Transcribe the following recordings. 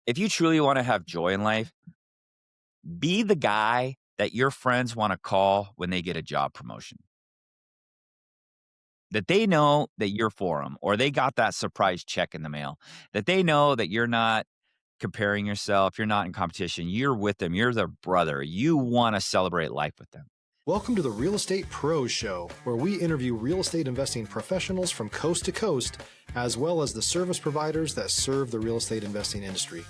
If you truly want to have joy in life, be the guy that your friends want to call when they get a job promotion. That they know that you're for them, or they got that surprise check in the mail. That they know that you're not comparing yourself, you're not in competition, you're with them, you're their brother. You want to celebrate life with them. Welcome to the Real Estate Pros Show, where we interview real estate investing professionals from coast to coast, as well as the service providers that serve the real estate investing industry.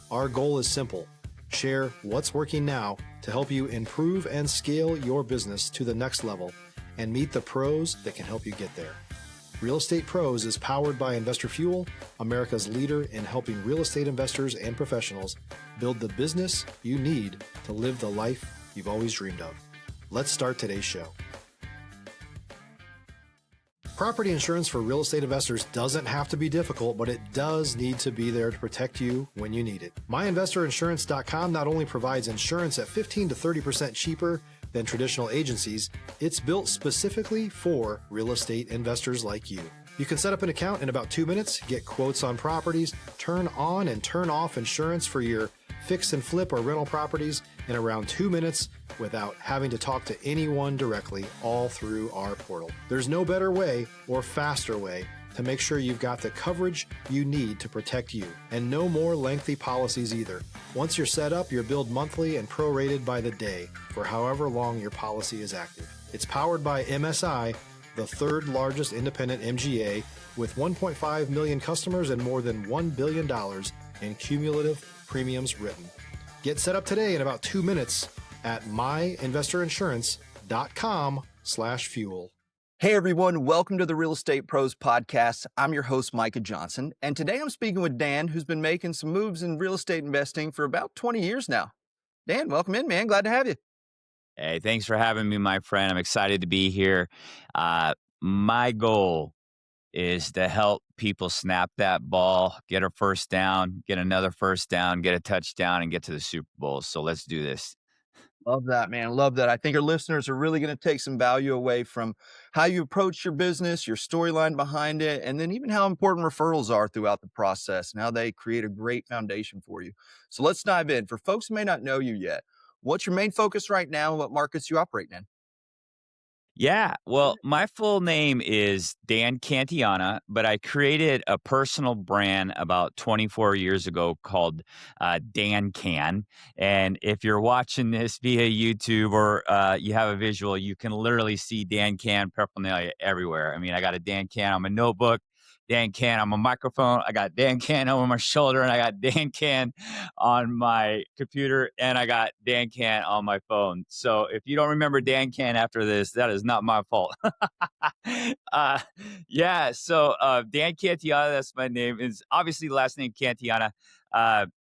Our goal is simple: share what's working now to help you improve and scale your business to the next level and meet the pros that can help you get there. Real Estate Pros is powered by Investor Fuel, America's leader in helping real estate investors and professionals build the business you need to live the life you've always dreamed of. Let's start today's show. Property insurance for real estate investors doesn't have to be difficult, but it does need to be there to protect you when you need it. MyInvestorInsurance.com not only provides insurance at 15 to 30% cheaper than traditional agencies, it's built specifically for real estate investors like you. You can set up an account in about 2 minutes, get quotes on properties, turn on and turn off insurance for your fix and flip or rental properties in around 2 minutes without having to talk to anyone directly, all through our portal. There's no better way or faster way to make sure you've got the coverage you need to protect you, and no more lengthy policies either. Once you're set up, you're billed monthly and prorated by the day for however long your policy is active. It's powered by MSI, the third largest independent MGA, with 1.5 million customers and more than $1 billion in cumulative premiums written. Get set up today in about 2 minutes at myinvestorinsurance.com/fuel. Hey everyone, welcome to the Real Estate Pros Podcast. I'm your host, Micah Johnson, and today I'm speaking with Dan, who's been making some moves in real estate investing for about 20 years now. Dan, welcome in, man. Glad to have you. Hey, thanks for having me, my friend. I'm excited to be here. My goal is to help people snap that ball, get a first down, get another first down, get a touchdown, and get to the Super Bowl. So let's do this. Love that, man. Love that. I think our listeners are really going to take some value away from how you approach your business, your storyline behind it, and then even how important referrals are throughout the process and how they create a great foundation for you. So let's dive in. For folks who may not know you yet, what's your main focus right now and what markets you operate in? Yeah, well, my full name is Dan Cantillana, but I created a personal brand about 24 years ago called Dan Can. And if you're watching this via YouTube or you have a visual, you can literally see Dan Can paraphernalia everywhere. I mean, I got a Dan Can on my notebook, Dan Can on my microphone, I got Dan Can over my shoulder, and I got Dan Can on my computer, and I got Dan Can on my phone. So if you don't remember Dan Can after this, that is not my fault. uh, Dan Cantillana, that's my name. Is obviously the last name Cantillana.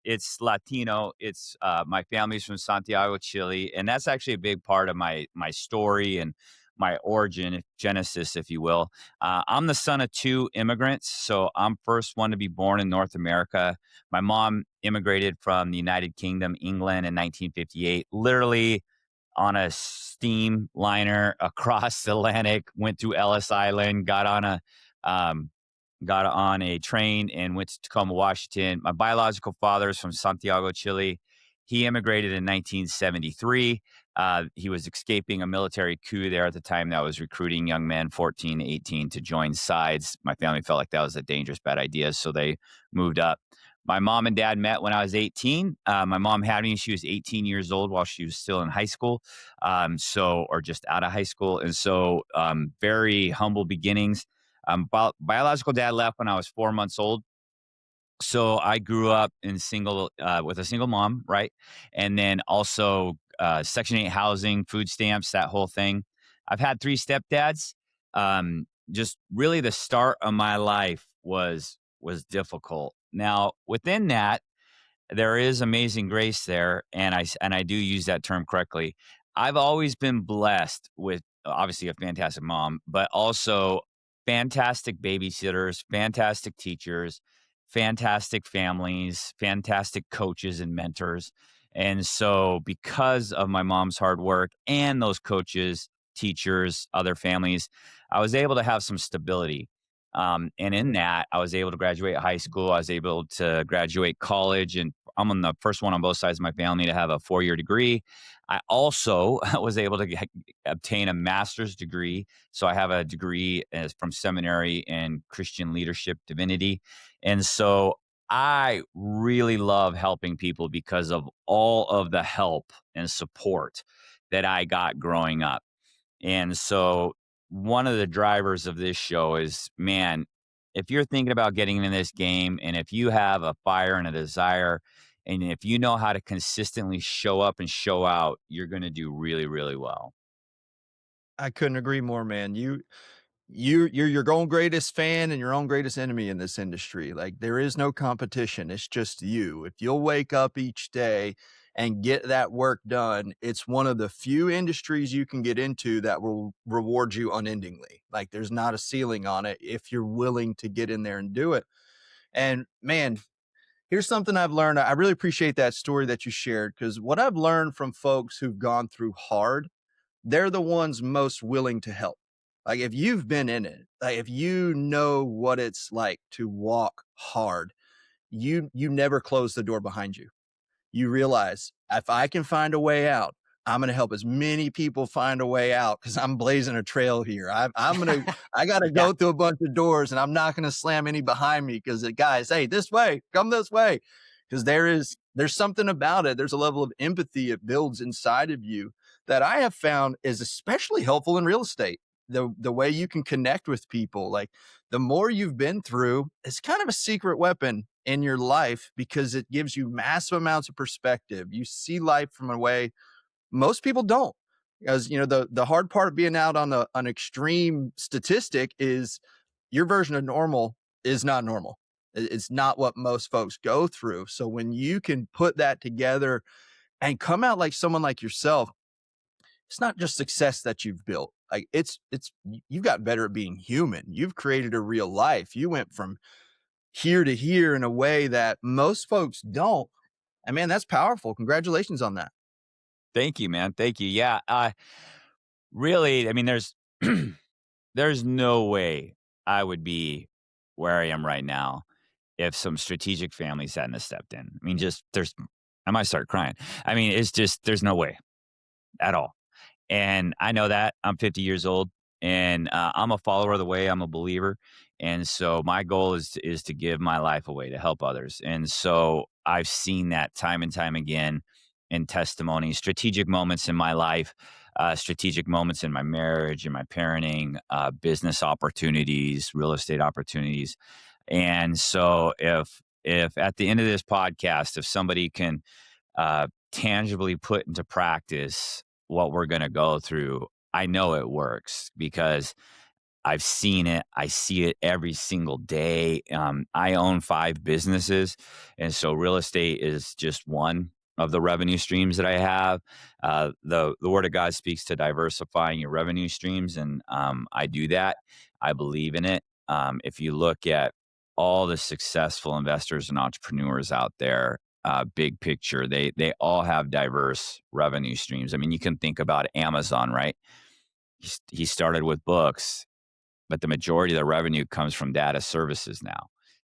It's Latino. It's my family's from Santiago, Chile, and that's actually a big part of my story and my origin, genesis, if you will. I'm the son of two immigrants, so I'm first one to be born in North America. My mom immigrated from the United Kingdom, England in 1958, literally on a steam liner across the Atlantic, went to Ellis Island, got on a train and went to Tacoma, Washington. My biological father is from Santiago, Chile. He immigrated in 1973. He was escaping a military coup there at the time that was recruiting young men, 14, 18, to join sides. My family felt like that was a dangerous, bad idea, so they moved up. My mom and dad met when I was 18. My mom had me. She was 18 years old while she was still in high school, or just out of high school. And so very humble beginnings. Biological dad left when I was 4 months old. So I grew up with a single mom, right? And then also Section 8 housing, food stamps, that whole thing. I've had 3 stepdads. Just really the start of my life was difficult. Now, within that, there is amazing grace there, and I do use that term correctly. I've always been blessed with obviously a fantastic mom, but also fantastic babysitters, fantastic teachers, fantastic families, fantastic coaches and mentors. And so because of my mom's hard work and those coaches, teachers, other families, I was able to have some stability. And in that, I was able to graduate high school. I was able to graduate college, and I'm on the first one on both sides of my family to have a 4-year degree. I also was able to obtain a master's degree. So I have a degree from seminary in Christian leadership divinity. And so I really love helping people because of all of the help and support that I got growing up. And so one of the drivers of this show is, man, if you're thinking about getting in this game and if you have a fire and a desire, and if you know how to consistently show up and show out, you're going to do really, really well. I couldn't agree more, man. You're your own greatest fan and your own greatest enemy in this industry. Like, there is no competition. It's just you. If you'll wake up each day and get that work done, it's one of the few industries you can get into that will reward you unendingly. Like, there's not a ceiling on it if you're willing to get in there and do it. And man, here's something I've learned. I really appreciate that story that you shared, because what I've learned from folks who've gone through hard, they're the ones most willing to help. Like, if you've been in it, like if you know what it's like to walk hard, you never close the door behind you. You realize, if I can find a way out, I'm going to help as many people find a way out, because I'm blazing a trail here. I got to Yeah. go through a bunch of doors, and I'm not going to slam any behind me, because the guys, hey, this way, come this way. Because there's something about it. There's a level of empathy it builds inside of you that I have found is especially helpful in real estate. The way you can connect with people, like, the more you've been through, it's kind of a secret weapon in your life, because it gives you massive amounts of perspective. You see life from a way most people don't. Because, the hard part of being out on an extreme statistic is your version of normal is not normal. It's not what most folks go through. So when you can put that together and come out like someone like yourself, it's not just success that you've built. Like, you've got better at being human. You've created a real life. You went from here to here in a way that most folks don't. And man, that's powerful. Congratulations on that. Thank you, man. Thank you. Yeah. Really, I mean, there's no way I would be where I am right now if some strategic families hadn't have stepped in. I mean, I might start crying. I mean, it's just, there's no way at all. And I know that I'm 50 years old, and I'm a follower of the way. I'm a believer. And so my goal is to give my life away to help others. And so I've seen that time and time again in testimony, strategic moments in my life, strategic moments in my marriage, in my parenting, business opportunities, real estate opportunities. And so if at the end of this podcast, if somebody can tangibly put into practice what we're going to go through, I know it works because I've seen it. I see it every single day. I own 5 businesses, and so real estate is just one of the revenue streams that I have. The Word of God speaks to diversifying your revenue streams, and I do that. I believe in it. If you look at all the successful investors and entrepreneurs out there, big picture, they all have diverse revenue streams. I mean, you can think about Amazon, right? He started with books, but the majority of the revenue comes from data services now.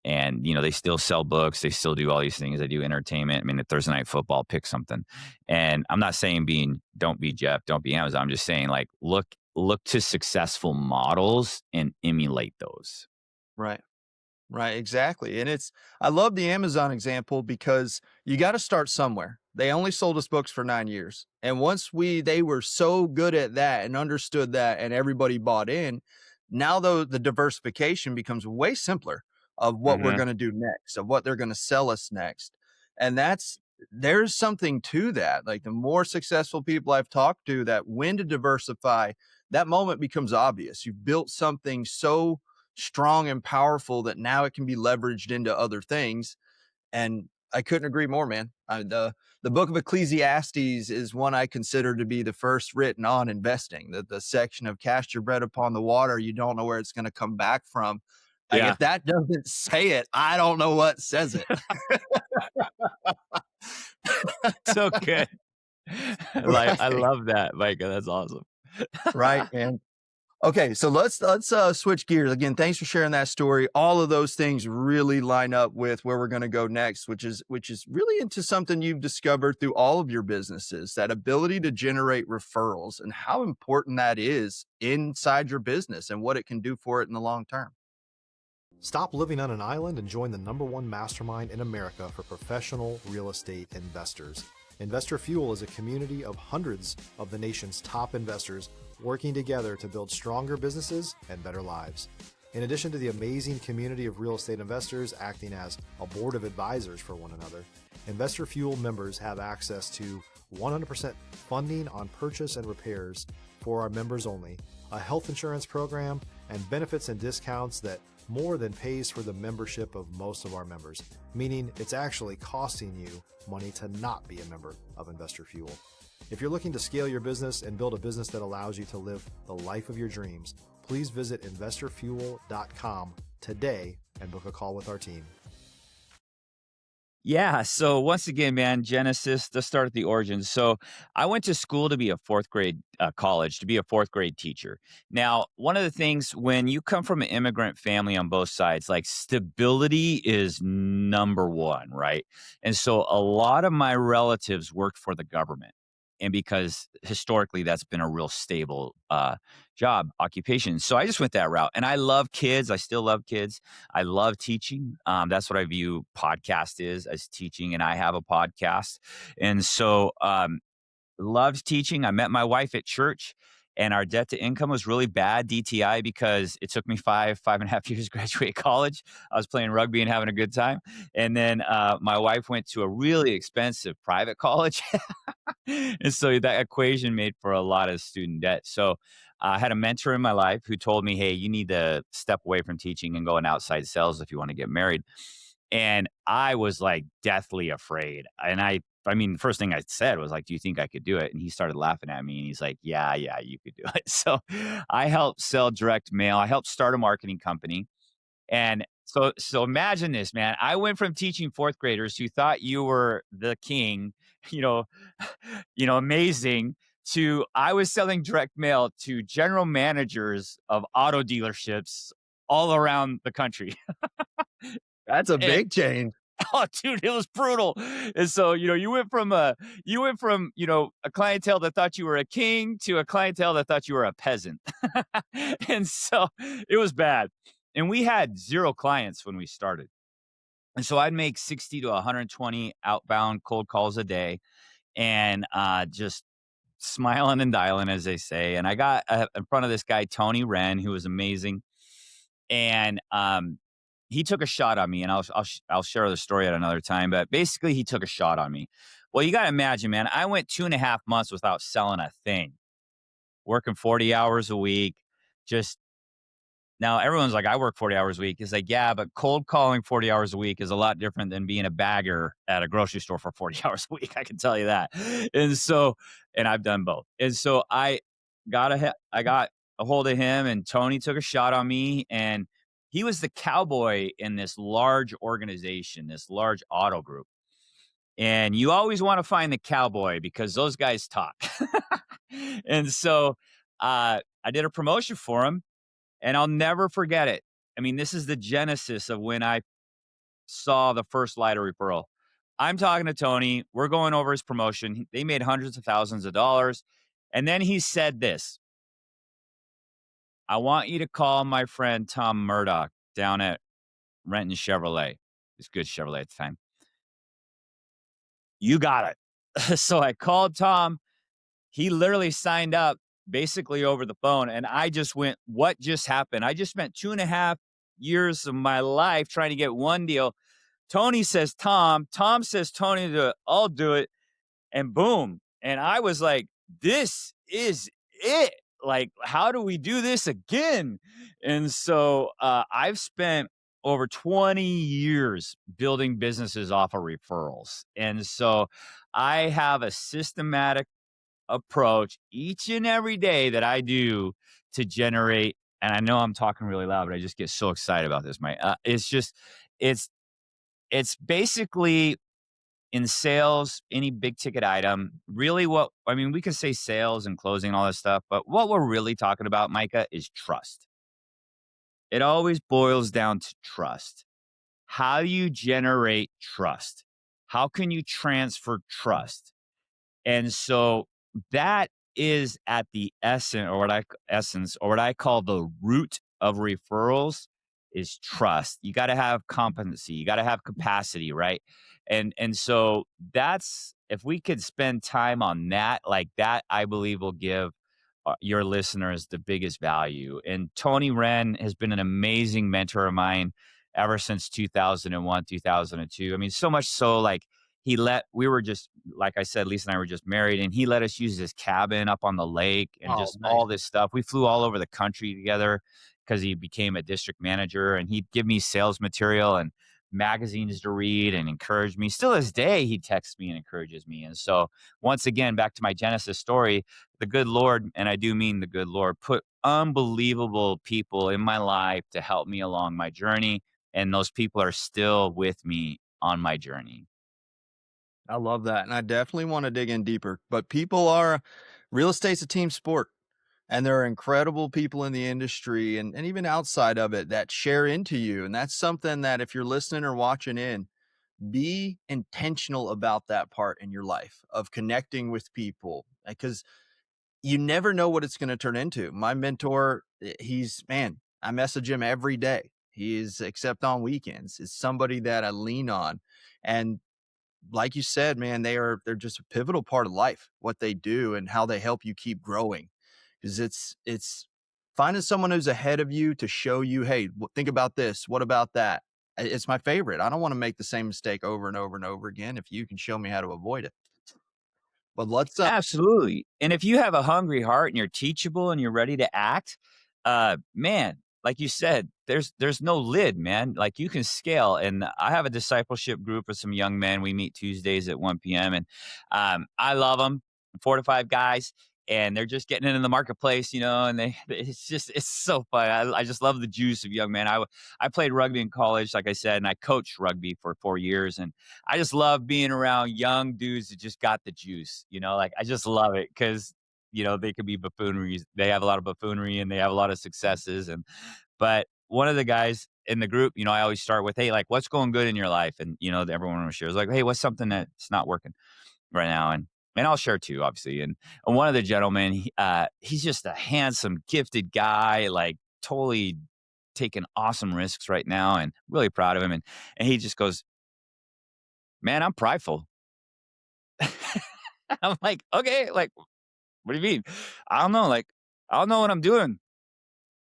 And, they still sell books. They still do all these things. They do entertainment. I mean, the Thursday Night Football, pick something. And I'm not saying don't be Jeff, don't be Amazon. I'm just saying, like, look to successful models and emulate those. Right. Right, exactly. And I love the Amazon example, because you got to start somewhere. They only sold us books for 9 years. And once they were so good at that and understood that, and everybody bought in, now though the diversification becomes way simpler of what we're Hmm. going to do next, of what they're going to sell us next. And there's something to that. Like, the more successful people I've talked to, that when to diversify, that moment becomes obvious. You've built something so strong and powerful that now it can be leveraged into other things. And I couldn't agree more, man. The book of Ecclesiastes is one I consider to be the first written on investing. The section of cast your bread upon the water, you don't know where it's going to come back from. Like, Yeah. if that doesn't say it, I don't know what says it. So good. Like, I Right. love that, Micah. That's awesome. Right, man. Okay, so let's switch gears again. Thanks for sharing that story. All of those things really line up with where we're going to go next, which is really into something you've discovered through all of your businesses, that ability to generate referrals and how important that is inside your business and what it can do for it in the long term. Stop living on an island and join the #1 mastermind in America for professional real estate investors. Investor Fuel is a community of hundreds of the nation's top investors working together to build stronger businesses and better lives. In addition to the amazing community of real estate investors acting as a board of advisors for one another, Investor Fuel members have access to 100% funding on purchase and repairs for our members only, a health insurance program, and benefits and discounts that more than pays for the membership of most of our members, meaning it's actually costing you money to not be a member of Investor Fuel. If you're looking to scale your business and build a business that allows you to live the life of your dreams, please visit investorfuel.com today and book a call with our team. Yeah. So once again, man, Genesis, let's start at the origins. So I went to school to be a fourth grade college, to be a fourth grade teacher. Now, one of the things when you come from an immigrant family on both sides, like stability is number one, right? And so a lot of my relatives worked for the government. And because historically that's been a real stable job, occupation. So I just went that route. And I love kids. I still love kids. I love teaching. That's what I view podcast is, as teaching, and I have a podcast. And so loved teaching. I met my wife at church, and our debt to income was really bad, DTI, because it took me 5.5 years to graduate college. I was playing rugby and having a good time. And then my wife went to a really expensive private college. And so that equation made for a lot of student debt. So I had a mentor in my life who told me, hey, you need to step away from teaching and go in outside sales if you want to get married. And I was like deathly afraid. And I mean, the first thing I said was like, do you think I could do it? And he started laughing at me and he's like, yeah, you could do it. So I helped sell direct mail. I helped start a marketing company. And so imagine this, man. I went from teaching fourth graders who thought you were the king, you know, amazing, to I was selling direct mail to general managers of auto dealerships all around the country. That's a And big change. oh, dude, it was brutal. And so, you went from, a clientele that thought you were a king to a clientele that thought you were a peasant. And so it was bad. And we had 0 clients when we started. And so I'd make 60 to 120 outbound cold calls a day, and just smiling and dialing, as they say. And I got in front of this guy, Tony Wren, who was amazing. And he took a shot on me, and I'll share the story at another time. But basically, he took a shot on me. Well, you got to imagine, man. I went 2.5 months without selling a thing, working 40 hours a week. Just now, everyone's like, I work 40 hours a week. It's like, yeah, but cold calling 40 hours a week is a lot different than being a bagger at a grocery store for 40 hours a week. I can tell you that. And so, and I've done both. And so I got a hold of him, and Tony took a shot on me, and he was the cowboy in this large organization, this large auto group. And you always want to find the cowboy because those guys talk. And so I did a promotion for him, and I'll never forget it. I mean, this is the genesis of when I saw the first light of referral. I'm talking to Tony. We're going over his promotion. They made hundreds of thousands of dollars. And then he said this: I want you to call my friend Tom Murdoch down at Renton Chevrolet. It's good Chevrolet at the time. You got it. So I called Tom. He literally signed up basically over the phone. And I just went, what just happened? I just spent 2.5 years of my life trying to get one deal. Tony says Tom. Tom says Tony to do it. I'll do it. And boom. And I was like, this is it. Like, how do we do this again? And so I've spent over 20 years building businesses off of referrals. And so I have a systematic approach each and every day that I do to generate. And I know I'm talking really loud, but I just get so excited about this, Mike. It's just, it's basically in sales, any big ticket item, really we could say sales and closing and all this stuff, but what we're really talking about, Micah, is trust. It always boils down to trust. How do you generate trust? How can you transfer trust? And so that is at the essence or what I call the root of referrals is trust. You got to have competency, you got to have capacity, right? And so that's if we could spend time on that, like that I believe will give your listeners the biggest value. And Tony Wren has been an amazing mentor of mine ever since 2001, 2002. I mean, so much so like we were just, like I said, Lisa and I were just married, and he let us use his cabin up on the lake and Oh, just nice. all this stuff. We flew all over the country together because he became a district manager, and he'd give me sales material and magazines to read and encourage me. Still this day, he texts me and encourages me. And so, once again, back to my Genesis story, the good Lord, and I do mean the good Lord, put unbelievable people in my life to help me along my journey. And those people are still with me on my journey. I love that. And I definitely want to dig in deeper. But real estate's a team sport. And there are incredible people in the industry and even outside of it that share into you. And that's something that if you're listening or watching in, be intentional about that part in your life of connecting with people because you never know what it's going to turn into. My mentor, I message him every day. He is, except on weekends, is somebody that I lean on. And like you said, man, they're just a pivotal part of life, what they do and how they help you keep growing. Because it's finding someone who's ahead of you to show you, hey, think about this. What about that? It's my favorite. I don't want to make the same mistake over and over and over again. If you can show me how to avoid it, but Absolutely. And if you have a hungry heart and you're teachable and you're ready to act, man, like you said, there's no lid, man. Like you can scale. And I have a discipleship group of some young men. We meet Tuesdays at 1 p.m. And I love them, 4 to 5 guys. And they're just getting into the marketplace, and it's so fun. I just love the juice of young men. I played rugby in college, like I said, and I coached rugby for 4 years. And I just love being around young dudes that just got the juice, like I just love it because, they could be buffooneries. They have a lot of buffoonery and they have a lot of successes. But one of the guys in the group, I always start with, hey, like, what's going good in your life? And, everyone shares like, hey, what's something that's not working right now? And I'll share too, obviously. And one of the gentlemen, he's just a handsome, gifted guy, like totally taking awesome risks right now and really proud of him. And he just goes, man, I'm prideful. I'm like, okay, like, what do you mean? I don't know. Like, I don't know what I'm doing.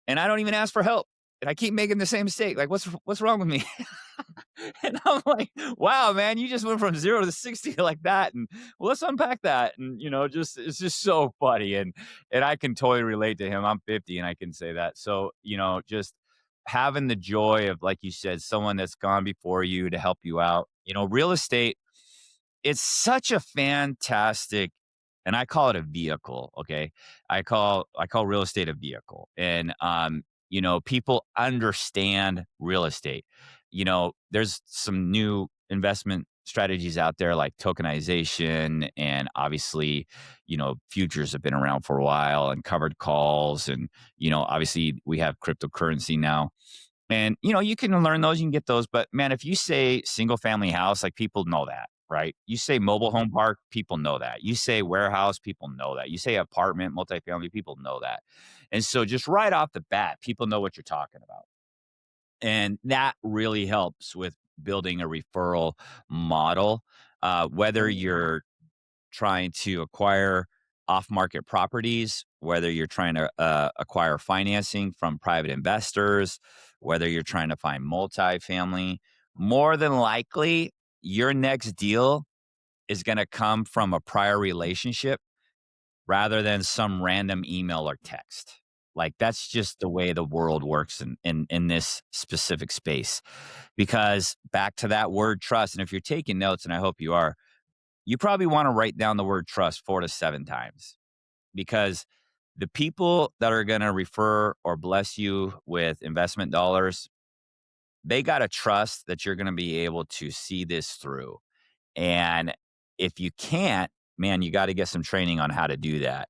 And I don't even ask for help. And I keep making the same mistake. Like, what's wrong with me? And I'm like, wow, man, you just went from 0 to 60 like that. And well, let's unpack that. And just it's just so funny. And I can totally relate to him. I'm 50 and I can say that. So, just having the joy of, like you said, someone that's gone before you to help you out. Real estate, it's such a fantastic, and I call it a vehicle, okay? I call real estate a vehicle. And people understand real estate. There's some new investment strategies out there like tokenization, and obviously, futures have been around for a while, and covered calls, and obviously we have cryptocurrency now. And, you can learn those, you can get those. But man, if you say single family house, like people know that, right? You say mobile home park, people know that. You say warehouse, people know that. You say apartment, multifamily, people know that. And so just right off the bat, people know what you're talking about. And that really helps with building a referral model, whether you're trying to acquire off market properties, whether you're trying to acquire financing from private investors, whether you're trying to find multifamily, more than likely, your next deal is going to come from a prior relationship rather than some random email or text. Like that's just the way the world works in this specific space. Because back to that word trust, and if you're taking notes, and I hope you are, you probably want to write down the word trust 4 to 7 times, because the people that are going to refer or bless you with investment dollars, they got to trust that you're going to be able to see this through. And if you can't, man, you got to get some training on how to do that,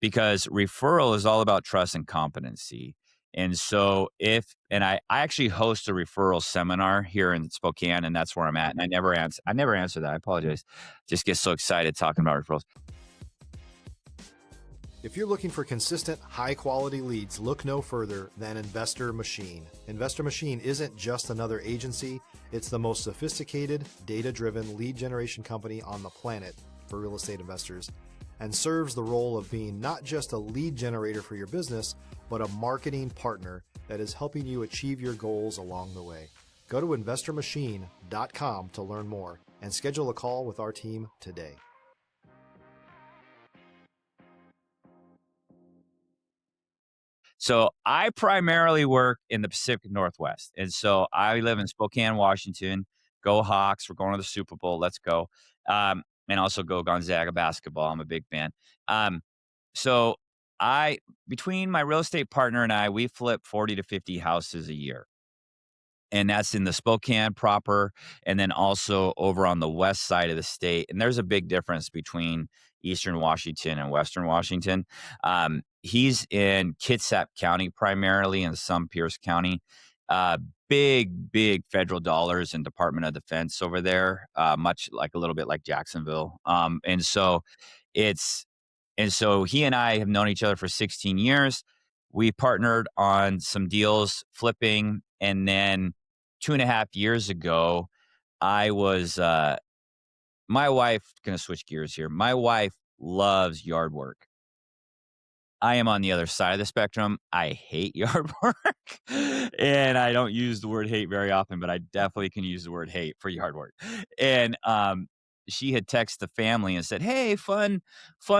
because referral is all about trust and competency. And so I actually host a referral seminar here in Spokane, and that's where I'm at. And I never answer that. I apologize. Just get so excited talking about referrals. If you're looking for consistent, high-quality leads, look no further than Investor Machine. Investor Machine isn't just another agency. It's the most sophisticated, data-driven lead generation company on the planet for real estate investors, and serves the role of being not just a lead generator for your business, but a marketing partner that is helping you achieve your goals along the way. Go to investormachine.com to learn more and schedule a call with our team today. So I primarily work in the Pacific Northwest. And so I live in Spokane, Washington. Go Hawks. We're going to the Super Bowl. Let's go. And also go Gonzaga basketball. I'm a big fan. Um, so between my real estate partner and I, we flip 40 to 50 houses a year. And that's in the Spokane proper, and then also over on the west side of the state. And there's a big difference between Eastern Washington and Western Washington. He's in Kitsap County primarily, and some Pierce County. Uh, big federal dollars in Department of Defense over there, much like a little bit like Jacksonville. It's and so he and I have known each other for 16 years. We partnered on some deals flipping, and then 2.5 years ago, I was my wife, gonna switch gears here. My wife loves yard work. I am on the other side of the spectrum. I hate yard work, and I don't use the word hate very often, but I definitely can use the word hate for yard work. And she had texted the family and said, "Hey, fun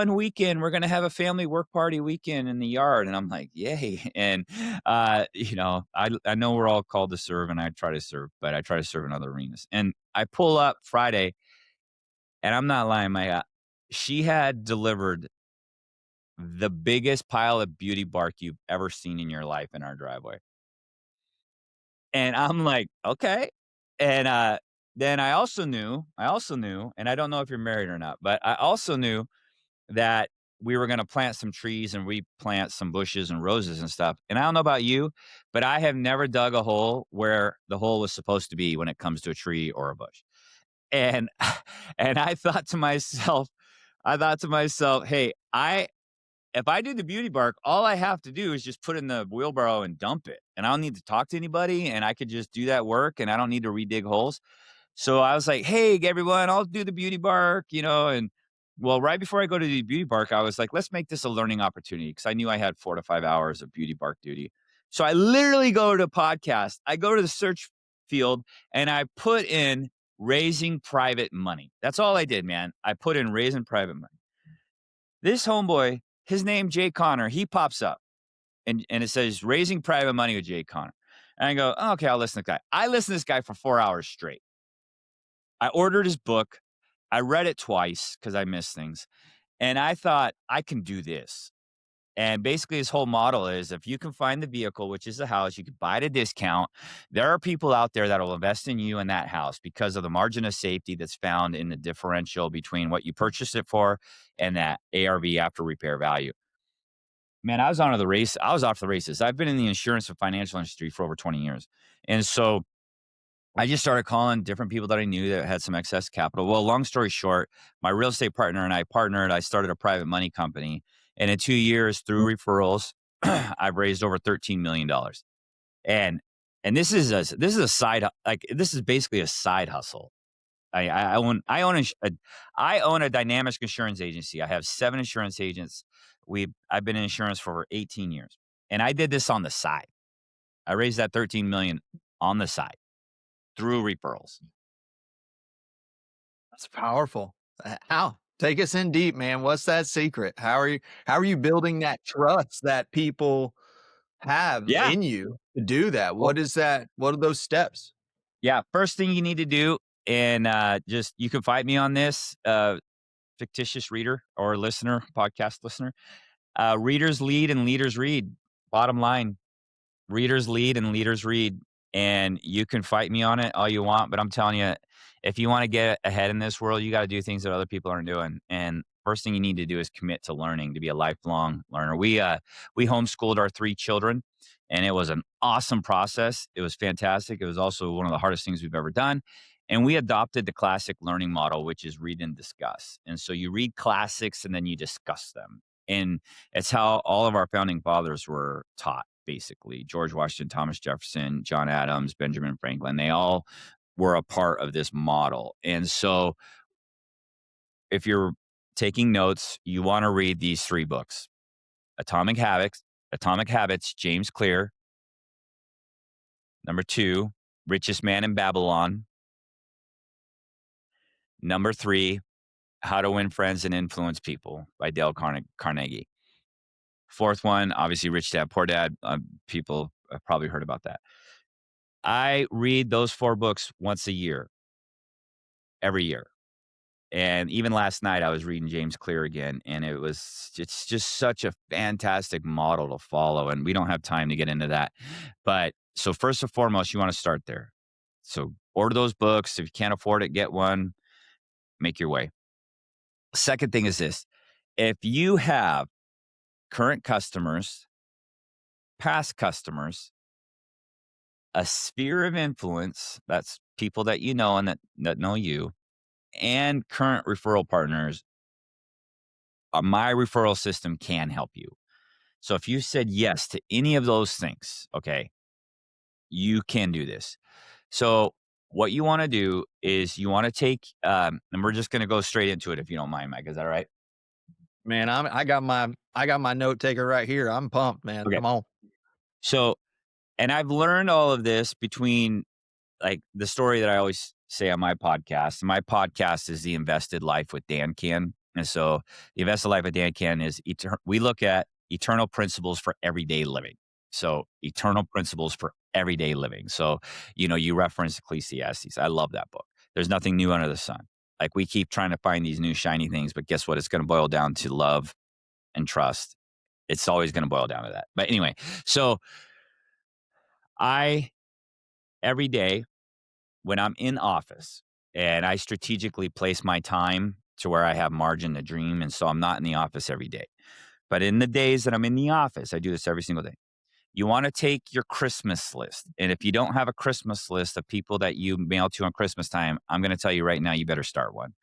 weekend. We're gonna have a family work party weekend in the yard." And I'm like, "Yay!" And I know we're all called to serve, and I try to serve, but I try to serve in other arenas. And I pull up Friday, and I'm not lying, she had delivered the biggest pile of beauty bark you've ever seen in your life in our driveway. And I'm like, "Okay." And, then I also knew, and I don't know if you're married or not, but I also knew that we were gonna plant some trees and replant some bushes and roses and stuff. And I don't know about you, but I have never dug a hole where the hole was supposed to be when it comes to a tree or a bush. And and I thought to myself, "Hey, if I do the beauty bark, all I have to do is just put in the wheelbarrow and dump it, and I don't need to talk to anybody, and I could just do that work, and I don't need to redig holes." So I was like, "Hey, everyone, I'll do the beauty bark." And well, right before I go to the beauty bark, I was like, "Let's make this a learning opportunity," because I knew I had 4 to 5 hours of beauty bark duty. So I literally go to podcast. I go to the search field, and I put in raising private money. That's all I did, man. I put in raising private money. This homeboy, his name Jay Connor, he pops up, and it says raising private money with Jay Connor. And I go, "Oh, okay, I'll listen to the guy." I listened to this guy for 4 hours straight. I ordered his book. I read it twice because I miss things. And I thought, I can do this. And basically, his whole model is if you can find the vehicle, which is the house, you can buy it at a discount. There are people out there that will invest in you in that house because of the margin of safety that's found in the differential between what you purchased it for and that ARV after repair value. Man, I was on to the race. I was off the races. I've been in the insurance and financial industry for over 20 years. And so I just started calling different people that I knew that had some excess capital. Well, long story short, my real estate partner and I partnered. I started a private money company. And in 2 years, through referrals, I've raised over $13 million. And this is basically a side hustle. I own a dynamic insurance agency. I have 7 insurance agents. I've been in insurance for over 18 years. And I did this on the side. I raised that 13 million on the side through referrals. That's powerful. How? Take us in deep, man. What's that secret? How are you building that trust that people have Yeah. in you to do that? Well, What is that? What are those steps? yeah. First thing you need to do, and just you can fight me on this, fictitious reader or listener, podcast listener. Readers lead and leaders read. Bottom line, readers lead and leaders read. And you can fight me on it all you want, but I'm telling you, if you want to get ahead in this world, you got to do things that other people aren't doing. And first thing you need to do is commit to learning, to be a lifelong learner. We homeschooled our 3 children, and it was an awesome process. It was fantastic. It was also one of the hardest things we've ever done. And we adopted the classic learning model, which is read and discuss. And so you read classics and then you discuss them. And it's how all of our founding fathers were taught, basically. George Washington, Thomas Jefferson, John Adams, Benjamin Franklin, they all were a part of this model. And so if you're taking notes, you want to read these 3 books. Atomic Habits, James Clear. Number 2, Richest Man in Babylon. Number 3, How to Win Friends and Influence People by Dale Carnegie. 4th one, obviously, Rich Dad, Poor Dad. People have probably heard about that. I read those 4 books once a year, every year. And even last night, I was reading James Clear again, and it's just such a fantastic model to follow. And we don't have time to get into that. But so first and foremost, you want to start there. So order those books. If you can't afford it, get one, make your way. Second thing is this: if you have current customers, past customers, a sphere of influence, that's people that you know and that know you, and current referral partners, my referral system can help you. So if you said yes to any of those things, okay, you can do this. So what you want to do is you want to take, and we're just going to go straight into it if you don't mind, Mike. Is that all right? Man, I got my note taker right here. I'm pumped, man. Okay. Come on. So, and I've learned all of this between like the story that I always say on my podcast. My podcast is The Invested Life with Dan Can. And so The Invested Life with Dan Can is we look at eternal principles for everyday living. So eternal principles for everyday living. So, you reference Ecclesiastes. I love that book. There's nothing new under the sun. Like we keep trying to find these new shiny things, but guess what? It's going to boil down to love and trust. It's always going to boil down to that. But anyway, so every day, when I'm in office and I strategically place my time to where I have margin to dream, and so I'm not in the office every day. But in the days that I'm in the office, I do this every single day. You want to take your Christmas list. And if you don't have a Christmas list of people that you mail to on Christmas time, I'm going to tell you right now, you better start one.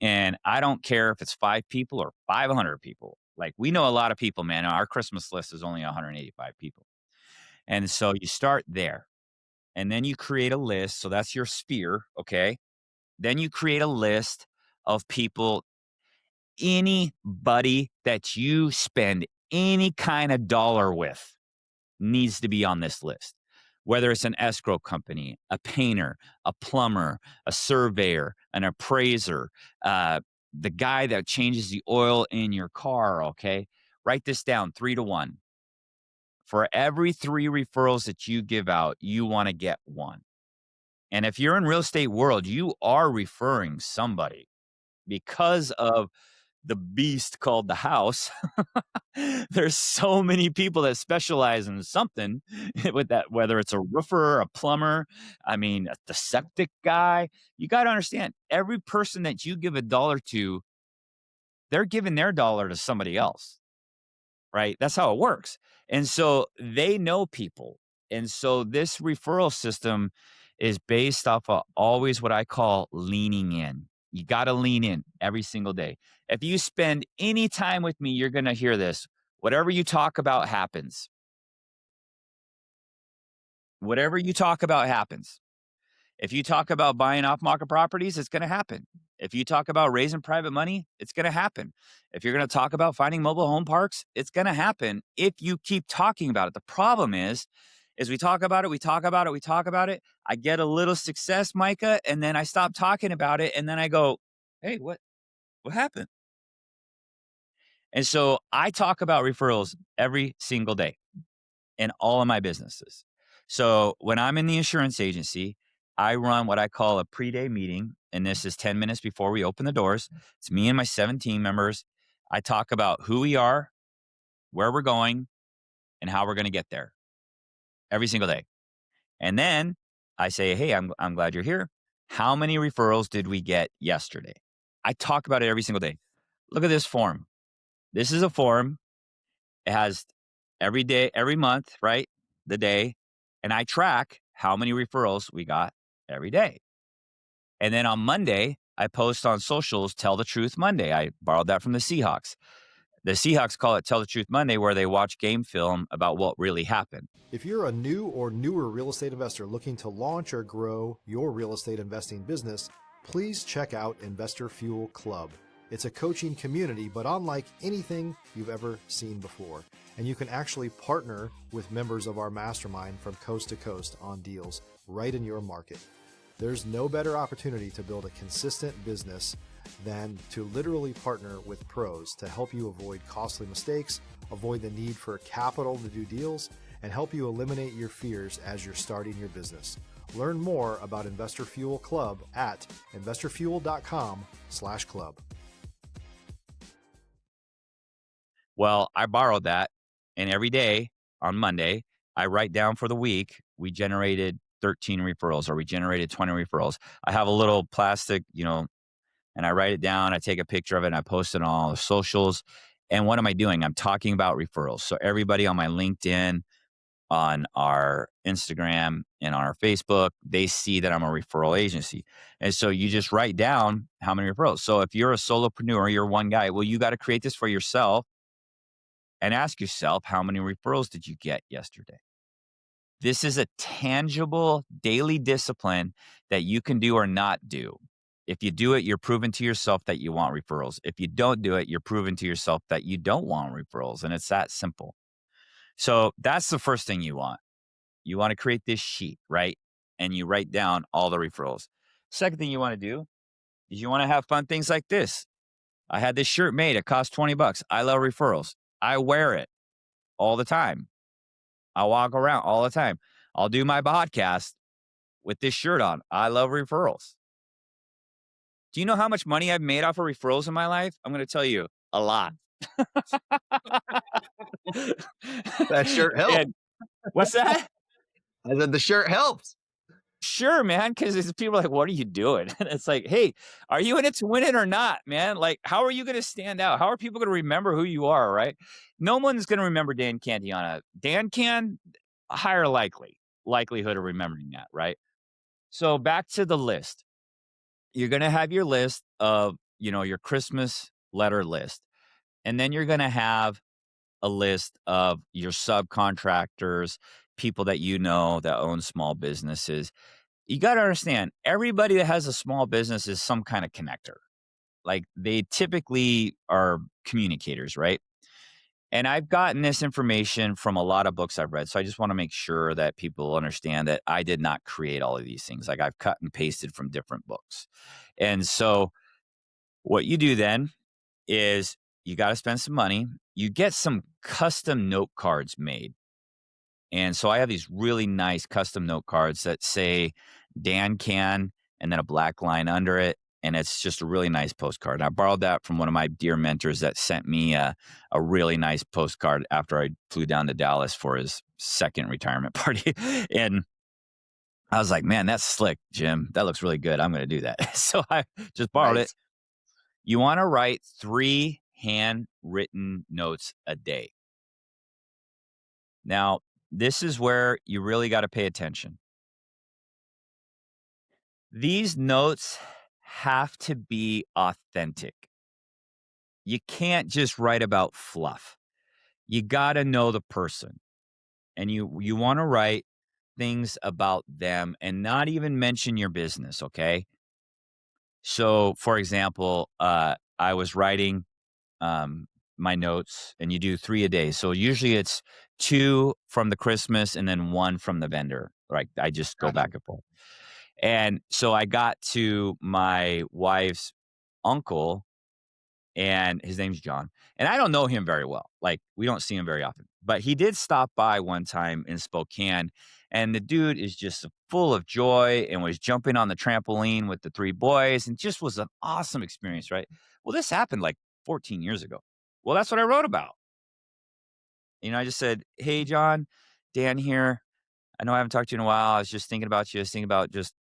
And I don't care if it's 5 people or 500 people. Like we know a lot of people, man. Our Christmas list is only 185 people. And so you start there. And then you create a list. So that's your sphere, okay? Then you create a list of people, anybody that you spend any kind of dollar with needs to be on this list. Whether it's an escrow company, a painter, a plumber, a surveyor, an appraiser, the guy that changes the oil in your car, okay? Write this down, 3 to 1. For every 3 referrals that you give out, you want to get 1. And if you're in real estate world, you are referring somebody because of the beast called the house. There's so many people that specialize in something with that, whether it's a roofer, a plumber, the septic guy. You got to understand, every person that you give a dollar to, they're giving their dollar to somebody else. Right? That's how it works. And so they know people. And so this referral system is based off of always what I call leaning in. You got to lean in every single day. If you spend any time with me, you're going to hear this. Whatever you talk about happens. Whatever you talk about happens. If you talk about buying off market properties, it's going to happen. If you talk about raising private money, it's going to happen. If you're going to talk about finding mobile home parks, it's going to happen if you keep talking about it. The problem is we talk about it. I get a little success, Micah, and then I stop talking about it. And then I go, hey, what happened? And so I talk about referrals every single day in all of my businesses. So when I'm in the insurance agency, I run what I call a pre-day meeting, and this is 10 minutes before we open the doors. It's me and my 17 members. I talk about who we are, where we're going, and how we're going to get there every single day. And then I say, hey, I'm glad you're here. How many referrals did we get yesterday? I talk about it every single day. Look at this form. This is a form. It has every day, every month, right? The day. And I track how many referrals we got every day. And then on Monday, I post on socials, Tell the Truth Monday. I borrowed that from the Seahawks. The Seahawks call it Tell the Truth Monday, where they watch game film about what really happened. If you're a new or newer real estate investor looking to launch or grow your real estate investing business, please check out Investor Fuel Club. It's a coaching community, but unlike anything you've ever seen before. And you can actually partner with members of our mastermind from coast to coast on deals right in your market. There's no better opportunity to build a consistent business than to literally partner with pros to help you avoid costly mistakes, avoid the need for capital to do deals, and help you eliminate your fears as you're starting your business. Learn more about Investor Fuel Club at investorfuel.com/club. Well, I borrowed that, and every day on Monday, I write down for the week, we generated 13 referrals or we generated 20 referrals. I have a little plastic, and I write it down. I take a picture of it and I post it on all the socials. And what am I doing? I'm talking about referrals. So everybody on my LinkedIn, on our Instagram, and on our Facebook, they see that I'm a referral agency. And so you just write down how many referrals. So if you're a solopreneur, you're one guy, well, you got to create this for yourself and ask yourself, how many referrals did you get yesterday? This is a tangible daily discipline that you can do or not do. If you do it, you're proving to yourself that you want referrals. If you don't do it, you're proving to yourself that you don't want referrals. And it's that simple. So that's the first thing you want. You want to create this sheet, right? And you write down all the referrals. Second thing you want to do is you want to have fun things like this. I had this shirt made. It cost $20. I love referrals. I wear it all the time. I walk around all the time. I'll do my podcast with this shirt on. I love referrals. Do you know how much money I've made off of referrals in my life? I'm going to tell you a lot. That shirt helps. And, what's that? I said the shirt helps. Sure, man, because people are like, what are you doing? And it's like, hey, are you in it to win it or not, man? Like, how are you going to stand out? How are people going to remember who you are, right? No one's going to remember Dan Cantillana. Dan can, higher likelihood of remembering that, right? So back to the list. You're going to have your list of, your Christmas letter list. And then you're going to have a list of your subcontractors, people that that own small businesses. You got to understand, everybody that has a small business is some kind of connector. Like, they typically are communicators, right? And I've gotten this information from a lot of books I've read. So I just want to make sure that people understand that I did not create all of these things. Like, I've cut and pasted from different books. And so what you do then is you got to spend some money. You get some custom note cards made. And so I have these really nice custom note cards that say Dan Can and then a black line under it. And it's just a really nice postcard. And I borrowed that from one of my dear mentors that sent me a really nice postcard after I flew down to Dallas for his second retirement party. And I was like, man, that's slick, Jim. That looks really good. I'm going to do that. So I just borrowed it. You want to write 3 handwritten notes a day. Now, this is where you really got to pay attention. These notes have to be authentic. You can't just write about fluff. You got to know the person. And you want to write things about them and not even mention your business, okay? So, for example, I was writing my notes, and you do 3 a day. So usually it's 2 from the Christmas and then 1 from the vendor. Right? I just go back and forth. And so I got to my wife's uncle, and his name's John. And I don't know him very well. Like, we don't see him very often. But he did stop by one time in Spokane, and the dude is just full of joy and was jumping on the trampoline with the 3 boys and just was an awesome experience, right? Well, this happened like 14 years ago. Well, that's what I wrote about. I just said, hey, John, Dan here. I know I haven't talked to you in a while. I was just thinking about you. I was thinking about just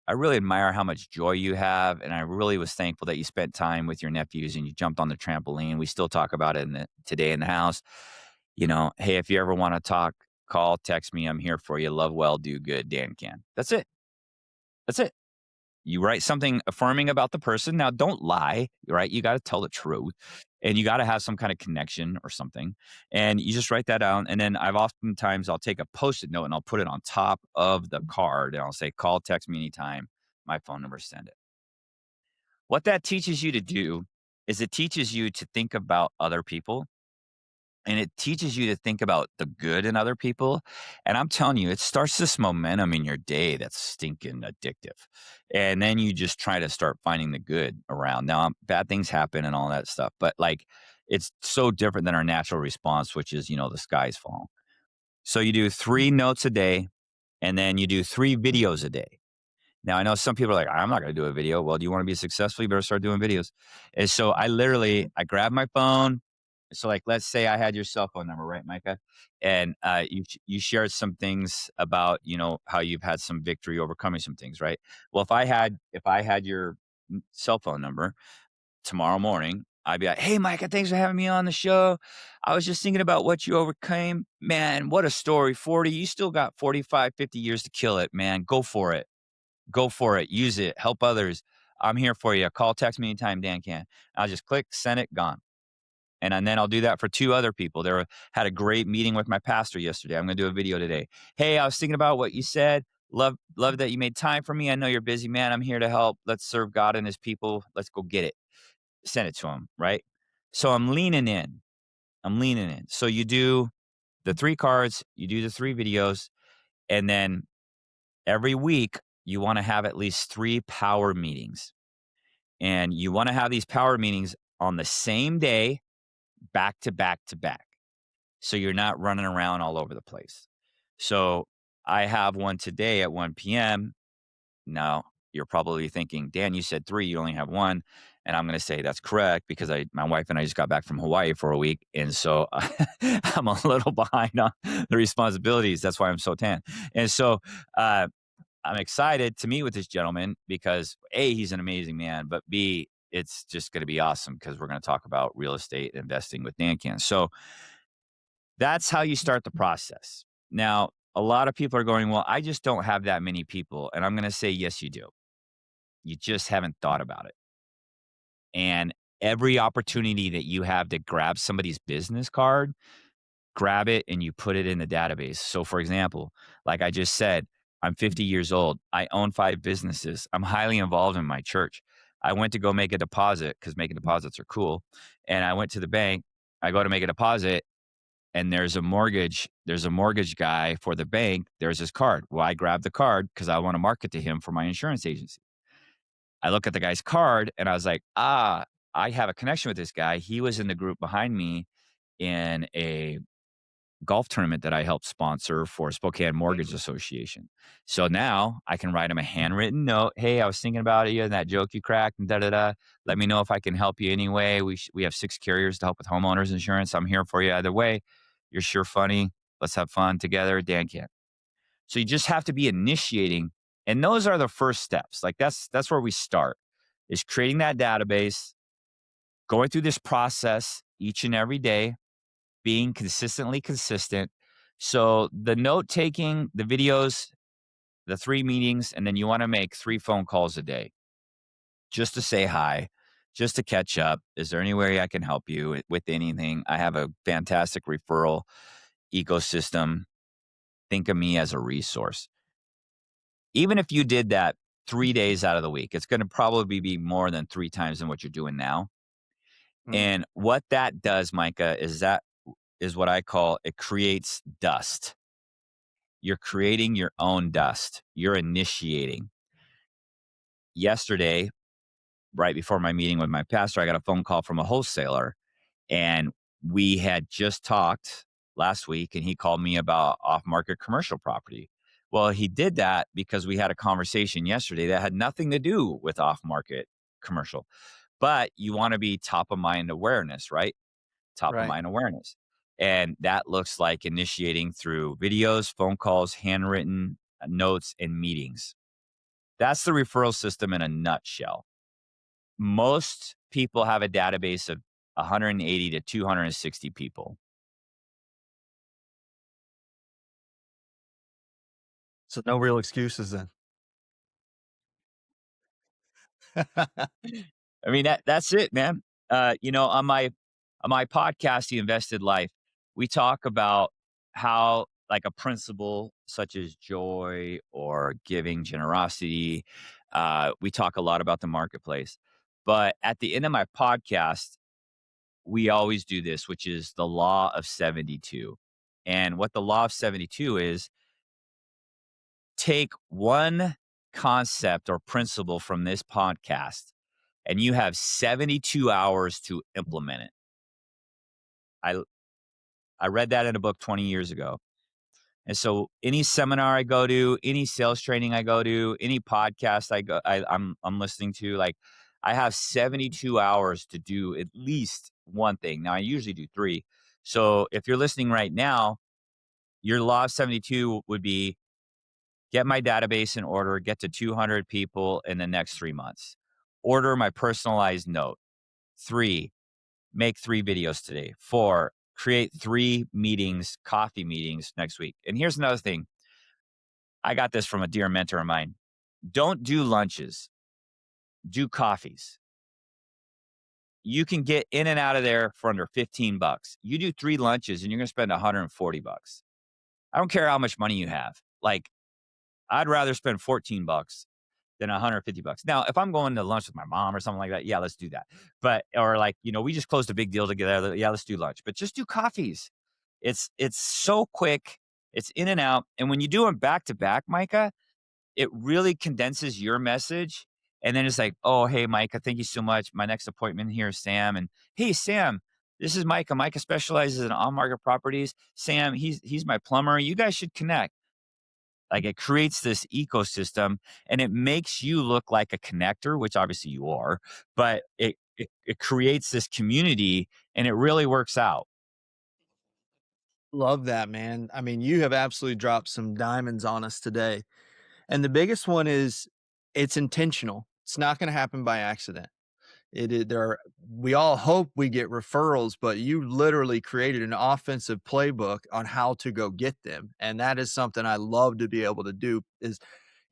I really admire how much joy you have, and I really was thankful that you spent time with your nephews and you jumped on the trampoline. We still talk about it today in the house. Hey, if you ever want to talk, call, text me. I'm here for you. Love well, do good. Dan can. That's it. That's it. You write something affirming about the person. Now, don't lie, right? You got to tell the truth and you got to have some kind of connection or something. And you just write that down. And then I'll take a post-it note and I'll put it on top of the card and I'll say, call, text me anytime. My phone number, send it. What that teaches you to do is it teaches you to think about other people and it teaches you to think about the good in other people. And I'm telling you, it starts this momentum in your day that's stinking addictive. And then you just try to start finding the good around. Now, bad things happen and all that stuff, but like it's so different than our natural response, which is, the sky's falling. So you do 3 notes a day and then you do 3 videos a day. Now, I know some people are like, I'm not going to do a video. Well, do you want to be successful? You better start doing videos. And so I grab my phone. So, like, let's say I had your cell phone number, right, Micah? And you shared some things about, how you've had some victory overcoming some things, right? Well, if I had your cell phone number tomorrow morning, I'd be like, hey, Micah, thanks for having me on the show. I was just thinking about what you overcame. Man, what a story. 40, you still got 45, 50 years to kill it, man. Go for it. Go for it. Use it. Help others. I'm here for you. Call, text me anytime Dan can. I'll just click, send it, gone. And then I'll do that for 2 other people. Had a great meeting with my pastor yesterday. I'm going to do a video today. Hey, I was thinking about what you said. Love that you made time for me. I know you're busy, man. I'm here to help. Let's serve God and his people. Let's go get it. Send it to him, right? So I'm leaning in. So you do the 3 cards, you do the 3 videos, and then every week you want to have at least 3 power meetings. And you want to have these power meetings on the same day, back to back to back. So you're not running around all over the place. So I have one today at 1 p.m. Now, you're probably thinking, Dan, you said 3, you only have 1. And I'm going to say that's correct because my wife and I just got back from Hawaii for a week. And so I'm a little behind on the responsibilities. That's why I'm so tan. And so I'm excited to meet with this gentleman because A, he's an amazing man, but B, it's just going to be awesome because we're going to talk about real estate investing with Dan Can. So that's how you start the process. Now, a lot of people are going, well, I just don't have that many people. And I'm going to say, yes, you do. You just haven't thought about it. And every opportunity that you have to grab somebody's business card, grab it and you put it in the database. So, for example, like I just said, I'm 50 years old. I own 5 businesses. I'm highly involved in my church. I went to go make a deposit because making deposits are cool. And I went to the bank. I go to make a deposit and there's a mortgage guy for the bank. There's his card. Well, I grab the card because I want to market to him for my insurance agency. I look at the guy's card and I was like, I have a connection with this guy. He was in the group behind me in a golf tournament that I helped sponsor for Spokane Mortgage Association. So now I can write him a handwritten note. Hey, I was thinking about you and that joke you cracked and da-da-da. Let me know if I can help you anyway. We have 6 carriers to help with homeowners insurance. I'm here for you either way. You're sure funny. Let's have fun together. Dan can. So you just have to be initiating. And those are the first steps. Like that's where we start is creating that database, going through this process each and every day, being consistently consistent. So the note taking, the videos, the 3 meetings, and then you want to make 3 phone calls a day just to say hi, just to catch up. Is there any way I can help you with anything? I have a fantastic referral ecosystem. Think of me as a resource. Even if you did that 3 days out of the week, it's going to probably be more than 3 times than what you're doing now. And what that does, Micah, is what I call it creates dust. You're creating your own dust. You're initiating. Yesterday, right before my meeting with my pastor, I got a phone call from a wholesaler, and we had just talked last week, and he called me about off-market commercial property. Well, he did that because we had a conversation yesterday that had nothing to do with off-market commercial. But you want to be top of mind awareness, right? Top of Right. mind awareness. And that looks like initiating through videos, phone calls, handwritten notes, and meetings. That's the referral system in a nutshell. Most people have a database of 180 to 260 people. So no real excuses then. I mean, that's it, man. On my podcast, The Invested Life, we talk about how like a principle such as joy or giving, generosity. We talk a lot about the marketplace. But at the end of my podcast, we always do this, which is the law of 72. And what the law of 72 is, take one concept or principle from this podcast and you have 72 hours to implement it. I I read that in a book 20 years ago. And so any seminar I go to, any sales training I go to, any podcast I'm listening to, like I have 72 hours to do at least one thing. Now I usually do 3. So if you're listening right now, your law of 72 would be get my database in order, get to 200 people in the next 3 months. Order my personalized note. 3, make 3 videos today. 4, create 3 meetings, coffee meetings next week. And here's another thing. I got this from a dear mentor of mine. Don't do lunches, do coffees. You can get in and out of there for under 15 bucks. You do 3 lunches and you're going to spend 140 bucks. I don't care how much money you have. Like, I'd rather spend 14 bucks than 150 bucks. Now, if I'm going to lunch with my mom or something like that, yeah, let's do that. But or like, we just closed a big deal together. Yeah, let's do lunch. But just do coffees. It's so quick. It's in and out. And when you do them back to back, Micah, it really condenses your message. And then it's like, oh, hey, Micah, thank you so much. My next appointment here is Sam. And hey, Sam, this is Micah. Micah specializes in on-market properties. Sam, he's my plumber. You guys should connect. Like it creates this ecosystem and it makes you look like a connector, which obviously you are, but it creates this community and it really works out. Love that, man. I mean, you have absolutely dropped some diamonds on us today. And the biggest one is it's intentional. It's not going to happen by accident. It is there. We all hope we get referrals, but you literally created an offensive playbook on how to go get them, and that is something I love to be able to do. Is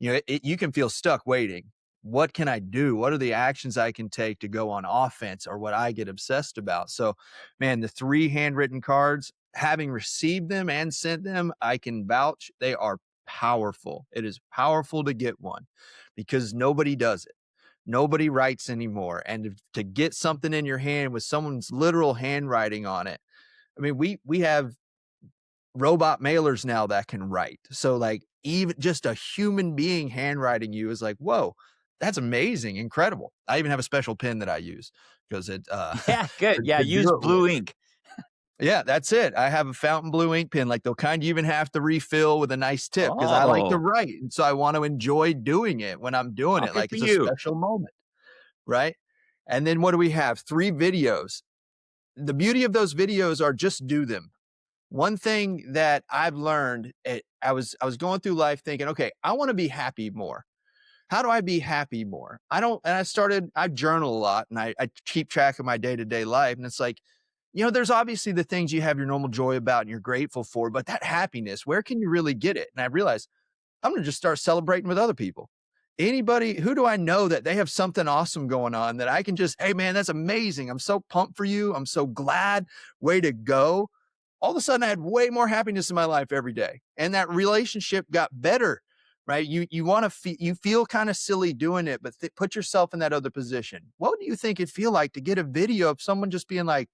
you can feel stuck waiting. What can I do? What are the actions I can take to go on offense, or what I get obsessed about? So, man, the 3 handwritten cards, having received them and sent them, I can vouch they are powerful. It is powerful to get one because nobody does it. Nobody writes anymore. And to get something in your hand with someone's literal handwriting on it. I mean, we have robot mailers now that can write. So like even just a human being handwriting you is like, whoa, that's amazing, incredible. I even have a special pen that I use because it Yeah, good. Yeah, to use do it with. blue ink. Yeah, that's it. I have a fountain blue ink pen, like the kind you even have to refill with a nice tip because I like to Oh, write. And so I want to enjoy doing it when I'm doing oh, it. good Like for it's a you. special moment. Right? And then what do we have? 3 videos. The beauty of those videos are just do them. One thing that I've learned, I was going through life thinking, okay, I want to be happy more. How do I be happy more? I journal a lot and I keep track of my day-to-day life. And it's like, there's obviously the things you have your normal joy about and you're grateful for, but that happiness, where can you really get it? And I realized I'm going to just start celebrating with other people. Anybody, who do I know that they have something awesome going on that I can just, hey man, that's amazing. I'm so pumped for you. I'm so glad. Way to go. All of a sudden I had way more happiness in my life every day. And that relationship got better, right? You want to you feel kind of silly doing it, but put yourself in that other position. What do you think it'd feel like to get a video of someone just being like,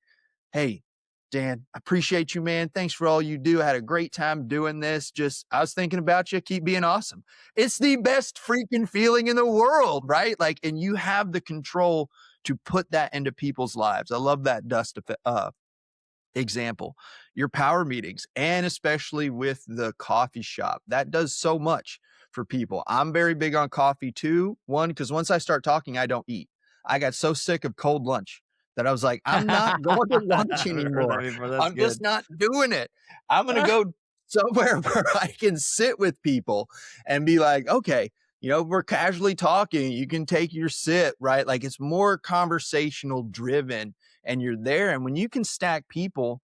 hey, Dan, I appreciate you, man. Thanks for all you do. I had a great time doing this. I was thinking about you. Keep being awesome. It's the best freaking feeling in the world, right? Like, and you have the control to put that into people's lives. I love that example. Your power meetings, and especially with the coffee shop, that does so much for people. I'm very big on coffee too. One, because once I start talking, I don't eat. I got so sick of cold lunch that I was like, I'm not going to lunch I've heard that anymore. before. That's I'm just good. not doing it. I'm going to go somewhere where I can sit with people and be like, okay, we're casually talking. You can take your sit, right? Like it's more conversational driven and you're there. And when you can stack people,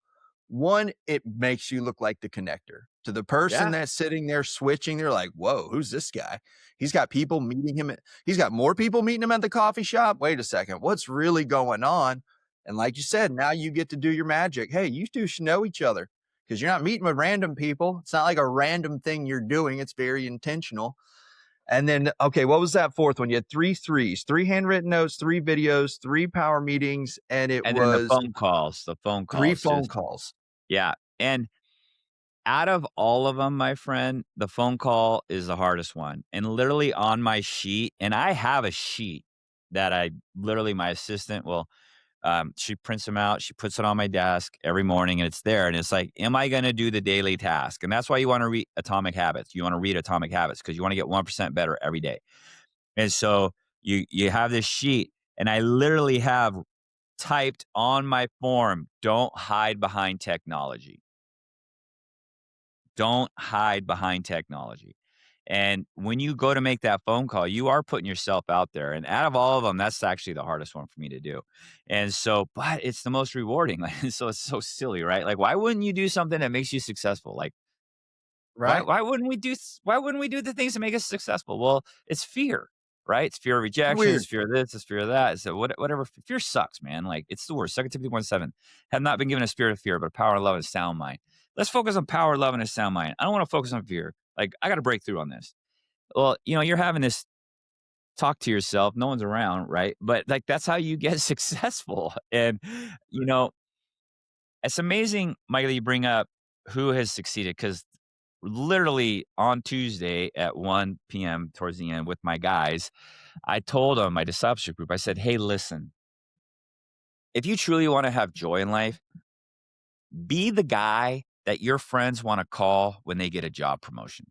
one, it makes you look like the connector to the person Yeah. that's sitting there switching. They're like, whoa, who's this guy? He's got people meeting him. He's got more people meeting him at the coffee shop. Wait a second. What's really going on? And like you said, now you get to do your magic. Hey, you two should know each other because you're not meeting with random people. It's not like a random thing you're doing. It's very intentional. And then, okay, what was that fourth one? You had three threes, 3 handwritten notes, 3 videos, 3 power meetings, and it And then was the phone 3 calls phone just calls. yeah. And out of all of them, my friend, the phone call is the hardest one. And literally on my sheet, and I have a sheet that my assistant will, she prints them out. She puts it on my desk every morning and it's there. And it's like, am I going to do the daily task? And that's why you want to read Atomic Habits. You want to read Atomic Habits because you want to get 1% better every day. And so you have this sheet and I literally have typed on my form, don't hide behind technology. Don't hide behind technology. And when you go to make that phone call, you are putting yourself out there. And out of all of them, that's actually the hardest one for me to do. And so, but it's the most rewarding. Like, so it's so silly, right? Like, why wouldn't you do something that makes you successful? Like, Right? why wouldn't we do the things that make us successful? Well, it's fear, right? It's fear of rejection, it's Weird. fear of this, it's fear of that. So whatever fear sucks, man. Like it's the worst. 2 Timothy 1:7. Have not been given a spirit of fear, but a power of love and a sound mind. Let's focus on power, love, and a sound mind. I don't want to focus on fear. Like I got to break through on this. Well, you're having this talk to yourself. No one's around, right? But like that's how you get successful. And you know, it's amazing, Michael, you bring up who has succeeded because literally on Tuesday at 1 p.m. towards the end with my guys, I told them, my discipleship group, I said, hey, listen, if you truly want to have joy in life, be the guy that your friends want to call when they get a job promotion.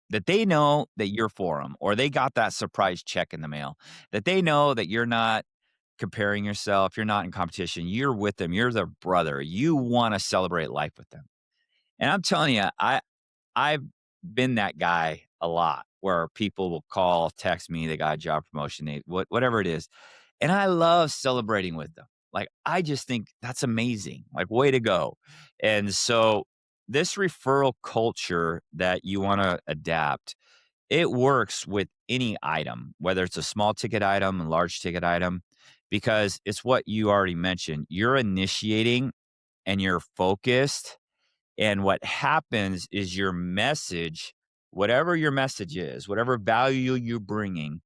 That they know that you're for them or they got that surprise check in the mail, that they know that you're not comparing yourself, you're not in competition, you're with them, you're their brother, you want to celebrate life with them. And I'm telling you, I've been that guy a lot where people will call, text me, they got a job promotion, whatever it is. And I love celebrating with them. Like, I just think that's amazing. Like, way to go. And so, this referral culture that you want to adapt, it works with any item, whether it's a small ticket item, a large ticket item, because it's what you already mentioned. You're initiating and you're focused and what happens is your message, whatever your message is, whatever value you're bringing,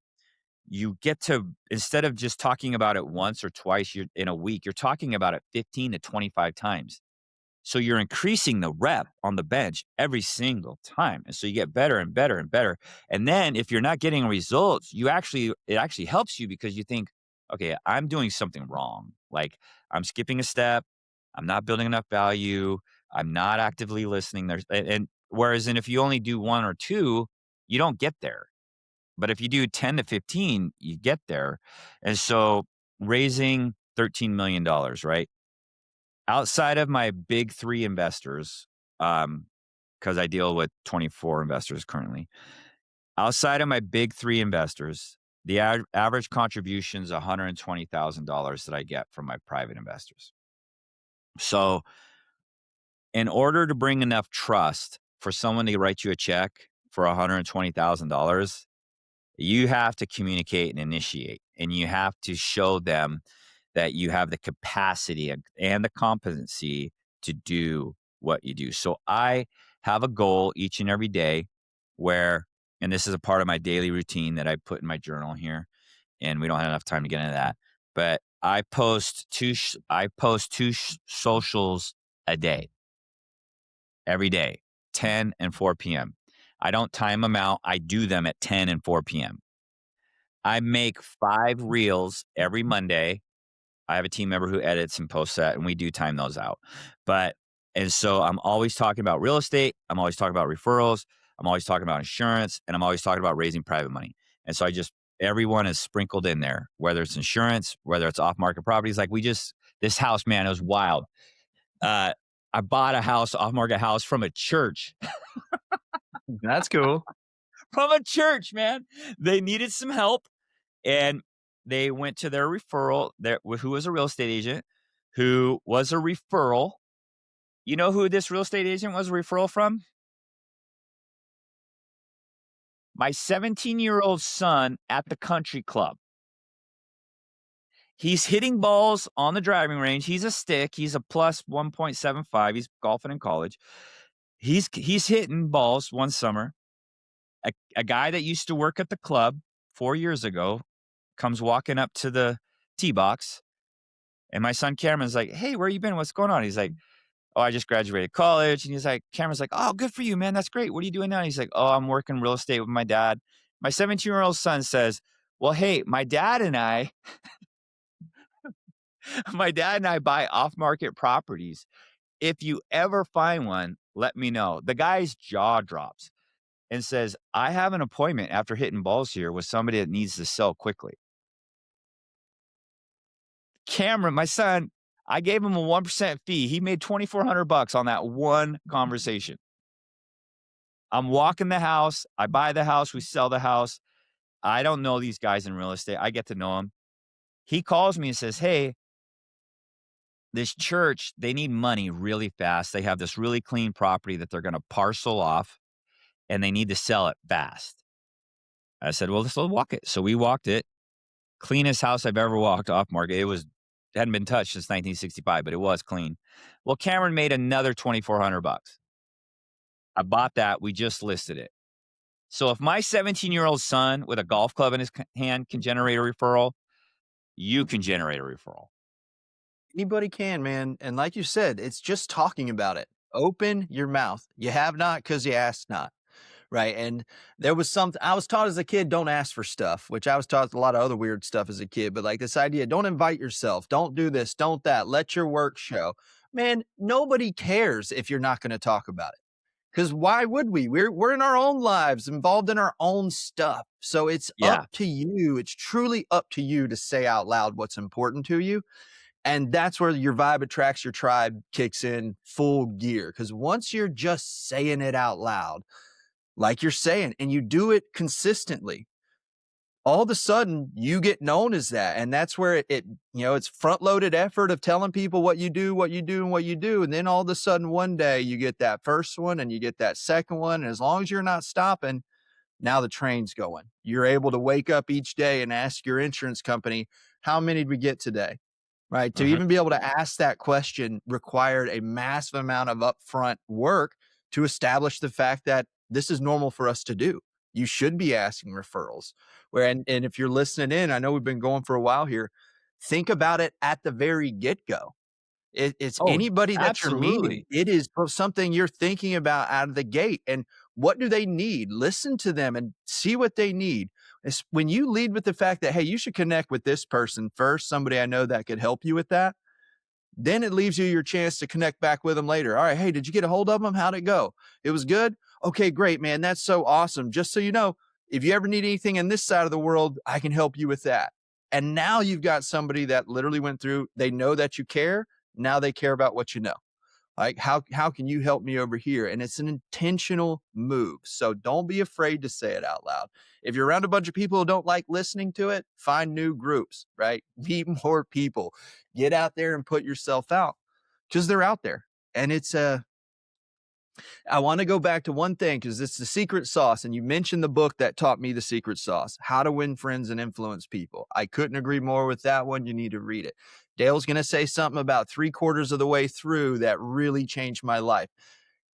you get to, instead of just talking about it once or twice in a week, you're talking about it 15 to 25 times. So you're increasing the rep on the bench every single time. And so you get better and better and better. And then if you're not getting results, it actually helps you because you think, okay, I'm doing something wrong. Like I'm skipping a step. I'm not building enough value. I'm not actively listening. And whereas if you only do 1 or 2, you don't get there. But if you do 10 to 15, you get there. And so raising $13 million, right? Outside of my big 3 investors, because I deal with 24 investors currently. Outside of my big 3 investors, the average contribution is $120,000 that I get from my private investors. So, in order to bring enough trust for someone to write you a check for $120,000, you have to communicate and initiate, and you have to show them that you have the capacity and the competency to do what you do. So I have a goal each and every day where, and this is a part of my daily routine that I put in my journal here, and we don't have enough time to get into that, but I post two socials a day, every day, 10 and 4 p.m. I don't time them out. I do them at 10 and 4 p.m. I make 5 reels every Monday. I have a team member who edits and posts that, and we do time those out. And so I'm always talking about real estate. I'm always talking about referrals. I'm always talking about insurance, and I'm always talking about raising private money. And so Everyone is sprinkled in there, whether it's insurance, whether it's off-market properties. Like this house, man, it was wild. Uh, I bought a house, off-market house from a church. That's cool. From a church, man. They needed some help, and they went to their referral, who was a real estate agent, who was a referral. You know who this real estate agent was a referral from? My 17-year-old son at the country club. He's hitting balls on the driving range. He's a stick. He's a plus 1.75. He's golfing in college. He's hitting balls one summer. A guy that used to work at the club 4 years ago comes walking up to the tee box, and my son Cameron's like, "Hey, where you been? What's going on?" He's like, "Oh, I just graduated college." And he's like, Cameron's like, "Oh, good for you, man. That's great. What are you doing now?" And he's like, "Oh, I'm working real estate with my dad." My 17-year-old son says, "Well, hey, my dad and I buy off-market properties. If you ever find one, let me know." The guy's jaw drops and says, "I have an appointment after hitting balls here with somebody that needs to sell quickly." Cameron, my son, I gave him a 1% fee. He made $2,400 on that one conversation. I'm walking the house. I buy the house. We sell the house. I don't know these guys in real estate. I get to know them. He calls me and says, "Hey, this church, they need money really fast. They have this really clean property that they're going to parcel off, and they need to sell it fast." I said, "Well, let's walk it." So we walked it. Cleanest house I've ever walked off market. It hadn't been touched since 1965, but it was clean. Well, Cameron made another $2,400. I bought that. We just listed it. So if my 17-year-old son with a golf club in his hand can generate a referral, you can generate a referral. Anybody can, man. And like you said, it's just talking about it. Open your mouth. You have not because you ask not. Right. And there was something I was taught as a kid, don't ask for stuff, which I was taught a lot of other weird stuff as a kid. But like this idea, don't invite yourself, don't do this, don't that, let your work show. Man, nobody cares if you're not going to talk about it. Because why would we? We're in our own lives, involved in our own stuff. So it's up Yeah. to you. It's truly up to you to say out loud what's important to you. And that's where your vibe attracts your tribe kicks in full gear. Because once you're just saying it out loud, like you're saying, and you do it consistently, all of a sudden you get known as that. And that's where it's front loaded effort of telling people what you do, and what you do. And then all of a sudden one day you get that first one and you get that second one. And as long as you're not stopping, now the train's going. You're able to wake up each day and ask your insurance company, how many did we get today? Right. To Mhm. even be able to ask that question required a massive amount of upfront work to establish the fact that this is normal for us to do. You should be asking referrals. And if you're listening in, I know we've been going for a while here. Think about it at the very get-go. It's Oh, anybody that you're meeting. absolutely. It is something you're thinking about out of the gate. And what do they need? Listen to them and see what they need. It's when you lead with the fact that, hey, you should connect with this person first, somebody I know that could help you with that. Then it leaves you your chance to connect back with them later. All right, hey, did you get a hold of them? How'd it go? It was good? Okay, great, man. That's so awesome. Just so you know, if you ever need anything in this side of the world, I can help you with that. And now you've got somebody that literally went through, they know that you care. Now they care about what you know. Like, how can you help me over here? And it's an intentional move. So don't be afraid to say it out loud. If you're around a bunch of people who don't like listening to it, find new groups, right? Meet more people. Get out there and put yourself out because they're out there. And I want to go back to one thing because it's the secret sauce. And you mentioned the book that taught me the secret sauce, How to Win Friends and Influence People. I couldn't agree more with that one. You need to read it. Dale's going to say something about 3/4 of the way through that really changed my life.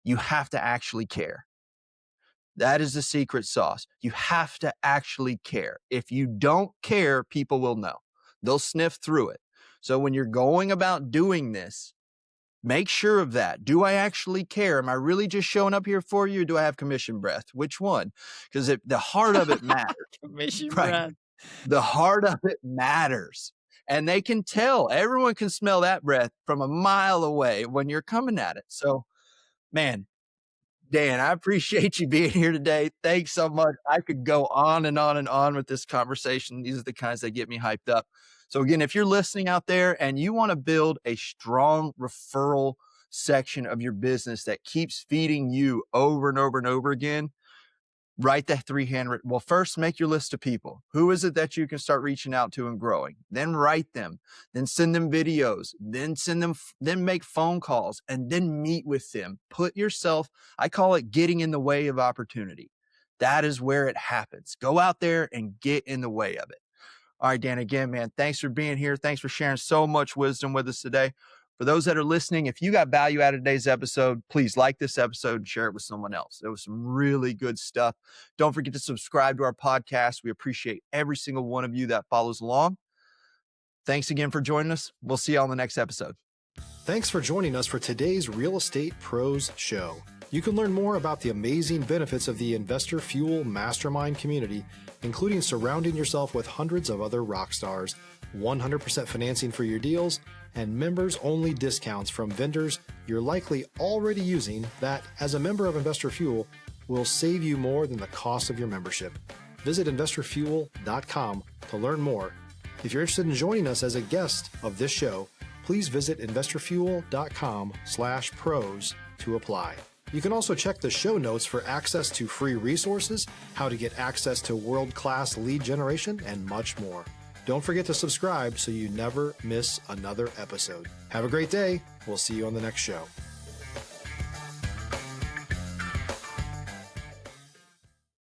You have to actually care. That is the secret sauce. You have to actually care. If you don't care, people will know. They'll sniff through it. So when you're going about doing this, make sure of that. Do I actually care? Am I really just showing up here for you? Or do I have commission breath? Which one? Because the heart of it matters, Commission right? breath. The heart of it matters. And they can tell. Everyone can smell that breath from a mile away when you're coming at it. So, man, Dan, I appreciate you being here today. Thanks so much. I could go on and on and on with this conversation. These are the kinds that get me hyped up. So again, if you're listening out there and you want to build a strong referral section of your business that keeps feeding you over and over and over again, write the 3 handwritten. Well, first make your list of people. Who is it that you can start reaching out to and growing? Then write them, then send them videos, then make phone calls, and then meet with them. Put yourself, I call it getting in the way of opportunity. That is where it happens. Go out there and get in the way of it. All right, Dan, again, man, thanks for being here. Thanks for sharing so much wisdom with us today. For those that are listening, if you got value out of today's episode, please like this episode and share it with someone else. There was some really good stuff. Don't forget to subscribe to our podcast. We appreciate every single one of you that follows along. Thanks again for joining us. We'll see you on the next episode. Thanks for joining us for today's Real Estate Pros Show. You can learn more about the amazing benefits of the Investor Fuel Mastermind community, including surrounding yourself with hundreds of other rock stars, 100% financing for your deals, and members-only discounts from vendors you're likely already using that, as a member of Investor Fuel, will save you more than the cost of your membership. Visit investorfuel.com to learn more. If you're interested in joining us as a guest of this show, please visit investorfuel.com/pros to apply. You can also check the show notes for access to free resources, how to get access to world-class lead generation, and much more. Don't forget to subscribe so you never miss another episode. Have a great day. We'll see you on the next show.